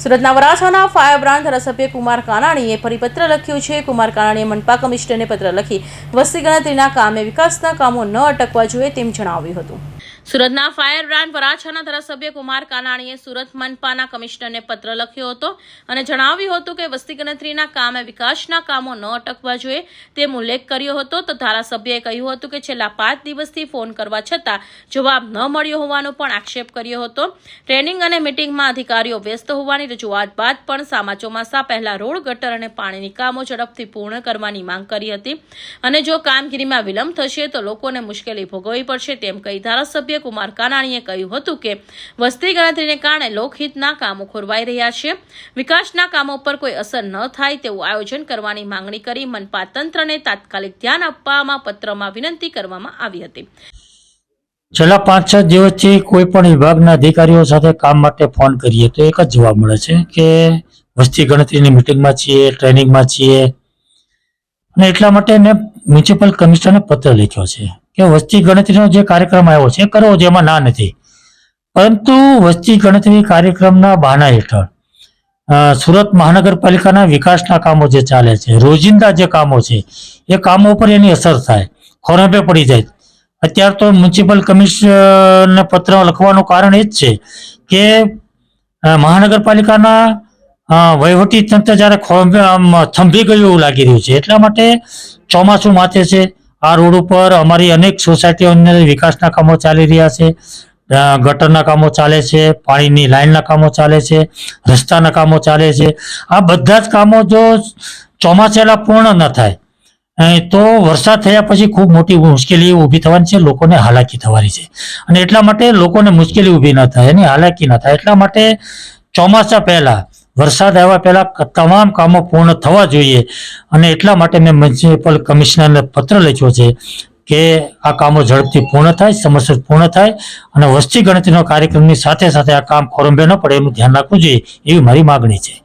સુરતના વરાછાના fire brand ધારાસભ્ય કુમાર કાનાણીએ પરિપત્ર લખ્યું છે. કુમાર કાનાણીએ મનપા કમિશનરને પત્ર લખી વસ્તી ગણતરીના કામે વિકાસના કામો ન અટકવા જોઈએ તેમ જણાવ્યું હતું. સુરતના ફાયર બ્રાન્ડ વરાછાના ધારાસભ્ય કુમાર કાનાણીએ સુરત મનપાના કમિશનરને પત્ર લખ્યો હતો અને જણાવ્યું હતું કે વસ્તી ગણતરીના કામે વિકાસના કામો ન અટકવા જોઈએ તેમ ઉલ્લેખ કર્યો હતો. તો ધારાસભ્યએ કહ્યું હતું કે છેલ્લા 5 દિવસથી ફોન કરવા છતાં જવાબ ન મળ્યો હોવાનો પણ આક્ષેપ કર્યો હતો. ટ્રેનિંગ અને મીટિંગમાં અધિકારીઓ વ્યસ્ત હોવાની રજૂઆત બાદ પણ સામા ચોમાસા પહેલા રોડ, ગટર અને પાણીની કામો ઝડપથી પૂર્ણ કરવાની માંગ કરી હતી અને જો કામગીરીમાં વિલંબ થશે તો લોકોને મુશ્કેલી ભોગવવી પડશે તેમ કહી ધારાસભ્ય કુમાર કાનાણીએ કહ્યું હતું કે વસ્તી ગણતરીને કારણે લોકહિતના કામો ખોરવાઈ રહ્યા છે. વિકાસના કામો પર કોઈ અસર ન થાય તેવું આયોજન કરવાની માંગણી કરી મનપા તંત્રને તાત્કાલિક ધ્યાન આપવામાં પત્રમાં વિનંતી કરવામાં આવી હતી. છેલ્લા 5-6 દિવસથી કોઈ પણ વિભાગના અધિકારીઓ સાથે કામ માટે ફોન કરીએ તો એક જ જવાબ મળે છે કે વસ્તી ગણતરીની મિટિંગમાં છીએ, ટ્રેનિંગમાં છીએ. અને એટલા માટે મેં મ્યુનિસિપલ કમિશનરને પત્ર લખ્યો છે કે વસ્તી ગણતરીનો જે કાર્યક્રમ આવ્યો છે કરો, જેમાં ના નથી, પરંતુ વસ્તી ગણતરી કાર્યક્રમના બહાના હેઠળ સુરત મહાનગરપાલિકાના વિકાસના કામો જે ચાલે છે, રોજિંદા જે કામો છે એ કામો ઉપર એની અસર થાય, ખોરંભે પડી જાય. અત્યારે તો મ્યુનિસિપલ કમિશનરને પત્ર લખવાનું કારણ એ જ છે કે મહાનગરપાલિકાના વહીવટી તંત્ર જ્યારે થંભી ગયું એવું લાગી રહ્યું છે. એટલા માટે ચોમાસું માથે છે. આ રોડ ઉપર અમારી અનેક સોસાયટીઓની વિકાસના કામો ચાલી રહ્યા છે, ગટરના કામો ચાલે છે, પાણીની લાઇનના કામો ચાલે છે, રસ્તાના કામો ચાલે છે. આ બધા જ કામો જો ચોમાસેલા પૂર્ણ ન થાય તો વરસાદ થયા પછી ખૂબ મોટી મુશ્કેલી ઊભી થવાની છે, લોકોને હાલાકી થવાની છે. અને એટલા માટે લોકોને મુશ્કેલી ઊભી ન થાય અને હાલાકી ન થાય એટલા માટે ચોમાસા પહેલા, વરસાદ આવ્યા પહેલા તમામ કામો પૂર્ણ થવા જોઈએ. અને એટલા માટે મેં મ્યુનિસિપલ કમિશનરને પત્ર લખ્યો છે કે આ કામો ઝડપથી પૂર્ણ થાય, સમયસર પૂર્ણ થાય અને વસ્તી ગણતરીનો કાર્યક્રમની સાથે સાથે આ કામ ખોરંભે ન પડે એનું ધ્યાન રાખવું જોઈએ એવી મારી માગણી છે.